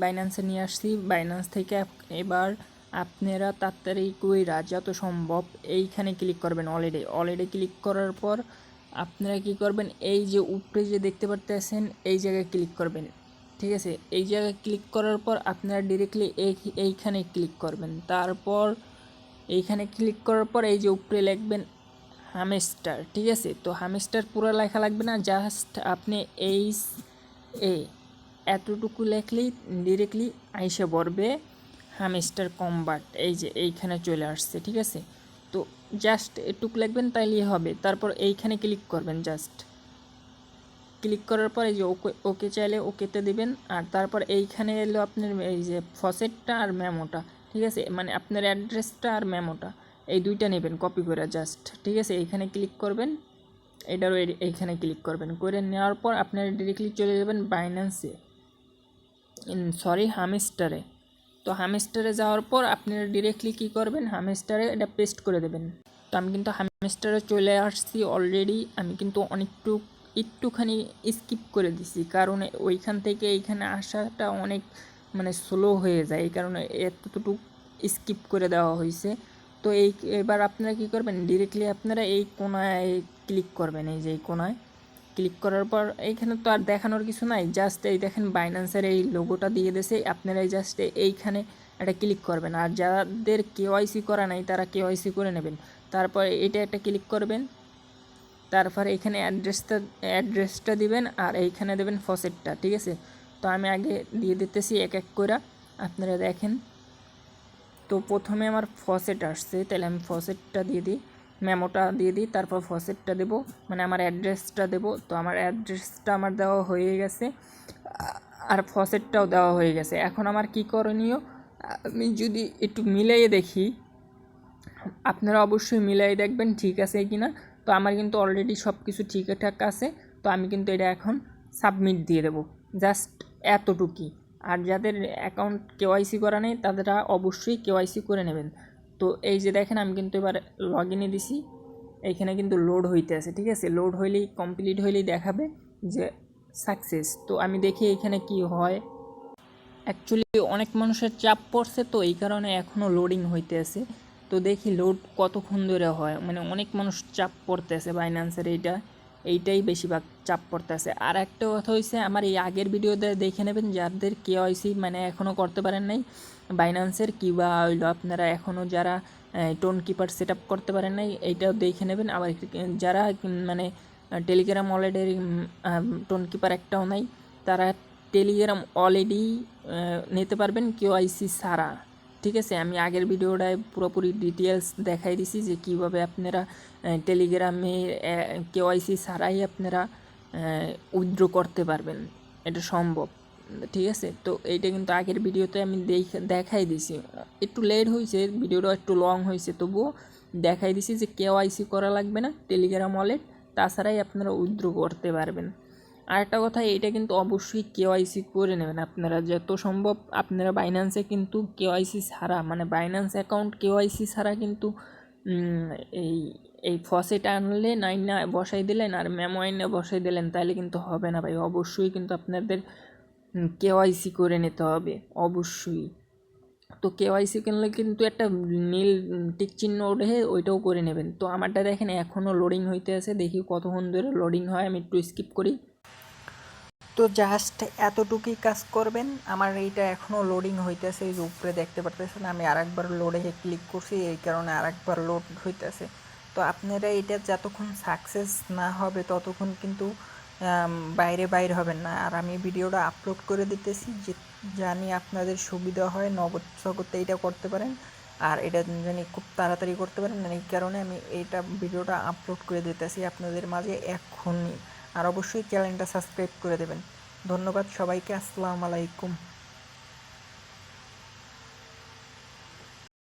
বাইন্যান্সে নিয়ে আসছি। বাইন্যান্স থেকে এবার আপনারা তাড়াতাড়ি কইরা যত সম্ভব এইখানে ক্লিক করবেন। অলরেডি ক্লিক করার পর আপনারা কি করবেন, এই যে উপরে যে দেখতে পারতেছেন এই জায়গায় ক্লিক করবেন। ঠিক আছে, এই জায়গায় ক্লিক করার পর আপনারা ডিরেক্টলি এইখানে ক্লিক করবেন। তারপর এইখানে ক্লিক করার পর এই যে উপরে লিখবেন হামস্টার। ঠিক আছে, তো হামস্টার পুরো লেখা লাগবে না, জাস্ট আপনি এ এতটুকু লেখলেই ডিরেক্টলি আইসা পড়বে হামস্টার কম্বাট। এই যে এইখানে চলে আসছে। ঠিক আছে, তো জাস্ট এটুকু লিখবেন তাইলেই হবে। তারপর এইখানে ক্লিক করবেন। জাস্ট ক্লিক করার পর এই যে ওকে চাইলে ওকেতে দিবেন। আর তারপর এইখানে এলো আপনার এই যে ফসেটটা আর মেমোটা। ঠিক আছে, মানে আপনার অ্যাড্রেসটা আর মেমোটা এই দুইটা নেবেন কপি করে জাস্ট। ঠিক আছে, এইখানে ক্লিক করবেন, এটারও এইখানে ক্লিক করবেন। করে নেওয়ার পর আপনারা ডিরেক্টলি চলে যাবেন বাইন্যান্সে, হামস্টারে। তো হামস্টারে যাওয়ার পর আপনারা ডিরেক্টলি কী করবেন, হামস্টারে এটা পেস্ট করে দেবেন। তো আমি কিন্তু হামস্টারে চলে আসছি অলরেডি। আমি কিন্তু একটুখানি স্কিপ করে দিছি, কারণ ওইখান থেকে এইখানে আসাটা অনেক মানে স্লো হয়ে যায়, এই কারণে এতটুকু স্কিপ করে দেওয়া হয়েছে। তো এবার আপনারা কী করবেন, ডিরেক্টলি আপনারা এই কোনায় ক্লিক করবেন। এই যে এই কোনায় ক্লিক করার পর এইখানে তো আর দেখানোর কিছু নাই, জাস্ট এই দেখেন বাইন্যান্সের এই লোগোটা দিয়ে দিয়েছে। আপনারা জাস্ট এইখানে একটা ক্লিক করবেন। আর যাদের কেওয়াইসি করা নাই তারা কেওয়াইসি করে নেবেন। তারপর এটা একটা ক্লিক করবেন। তারপর এখানে অ্যাড্রেসটা দিবেন আর এইখানে দেবেন ফসেটটা। ঠিক আছে, তো আমি আগে দিয়ে দিতেছি এক এক করে, আপনারা দেখেন। তো প্রথমে আমার ফসেট আসছে, তাহলে আমি ফসেটটা দিয়ে দিই, মেমোটা দিয়ে দিই, তারপর ফসেটটা দেবো, মানে আমার অ্যাড্রেসটা দেবো। তো আমার অ্যাড্রেসটা আমার দেওয়া হয়ে গেছে আর ফসেটটাও দেওয়া হয়ে গেছে। এখন আমার কি করণীয়, আমি যদি একটু মিলাইয়ে দেখি, আপনারা অবশ্যই মিলাই দেখবেন ঠিক আছে কি না। তো আমার কিন্তু অলরেডি সব কিছু ঠিকঠাক আছে। তো আমি কিন্তু এটা এখন সাবমিট দিয়ে দেবো, জাস্ট এতটুকুই। আর যাদের অ্যাকাউন্ট কেওয়াইসি করা নেই তারা অবশ্যই কেওয়াইসি করে নেবেন। তো এই যে দেখেন আমি কিন্তু এবার লগ ইনে দিছি, এইখানে কিন্তু লোড হইতে আছে। ঠিক আছে, লোড হইলেই কমপ্লিট হইলেই দেখাবে যে সাকসেস। তো আমি দেখি এইখানে কি হয়। অ্যাকচুয়ালি অনেক মানুষের চাপ পড়ছে, তো এই কারণে এখনও লোডিং হইতে আছে। তো দেখি লোড কতক্ষণ ধরে হয়, মানে অনেক মানুষ চাপ পড়তেছে বাইন্যান্সের এইটাই বেশিরভাগ চাপ পড়তেছে। আর একটা কথা হয়েছে, আমার এই আগের ভিডিওতে দেখে নেবেন যাদের কেওয়াইসি মানে এখনও করতে পারেন নাই বাইন্যান্সের, কিংবা হইলো আপনারা এখনও যারা টোন কিপার সেট আপ করতে পারেন নাই, এইটাও দেখে নেবেন। আবার যারা মানে টেলিগ্রাম ওয়ালেটের টোন কিপার একটাও নাই, তারা টেলিগ্রাম অলরেডি নিতে পারবেন কেওয়াইসি ছাড়া। ঠিক আছে, আমি আগের ভিডিওটায় পুরোপুরি ডিটেলস দেখাই দিছি যে কীভাবে আপনারা টেলিগ্রামে কেওয়াইসি ছাড়াই আপনারা উইথড্র করতে পারবেন, এটা সম্ভব। ঠিক আছে, তো এইটা কিন্তু আগের ভিডিওতে আমি দেখাই দিছি। একটু লেট হয়েছে, ভিডিওটা একটু লং হয়েছে, তবুও দেখাই দিছি যে কেওয়াইসি করা লাগবে না টেলিগ্রাম ওয়ালেট, তাছাড়াই আপনারা উইথড্র করতে পারবেন। আরেকটা কথা, এইটা কিন্তু অবশ্যই কেওয়াইসি করে নেবেন আপনারা যত সম্ভব। আপনারা বাইন্যান্সে কিন্তু কেওয়াইসি ছাড়া, মানে বাইন্যান্স অ্যাকাউন্ট কেওয়াইসি ছাড়া কিন্তু এই এই ফসেট আনলে না বসাই দিলেন আর মেমো আইনে বসাই দিলেন, তাহলে কিন্তু হবে না ভাই। অবশ্যই কিন্তু আপনাদের কেওয়াইসি করে নিতে হবে অবশ্যই। তো কেওয়াইসি কিনলে কিন্তু একটা নীল টিক চিহ্ন ওঠে, ওইটাও করে নেবেন। তো আমারটা দেখেন এখনও লোডিং হইতে আছে, দেখি কতক্ষণ ধরে লোডিং হয়। আমি একটু স্কিপ করি। তো জাস্ট এতটুকুই কাজ করবেন। আমার এইটা এখনও লোডিং হইতেছে, এই যে উপরে দেখতে পারতেছেন আমি আরেকবার লোডে ক্লিক করছি, এই কারণে আরেকবার লোড হইতেছে। তো আপনারা এটা যতক্ষণ সাকসেস না হবে ততক্ষণ কিন্তু বাইরে হবেন না। আর আমি ভিডিওটা আপলোড করে দিতেছি যে জানি আপনাদের সুবিধা হয়, নগদ সগদে এইটা করতে পারেন আর এটা জানি খুব তাড়াতাড়ি করতে পারেন। এই কারণে আমি এইটা ভিডিওটা আপলোড করে দিতেছি আপনাদের মাঝে এখনই। আর অবশ্যই চ্যানেলটা সাবস্ক্রাইব করে দেবেন। ধন্যবাদ সবাইকে, আসসালামু আলাইকুম।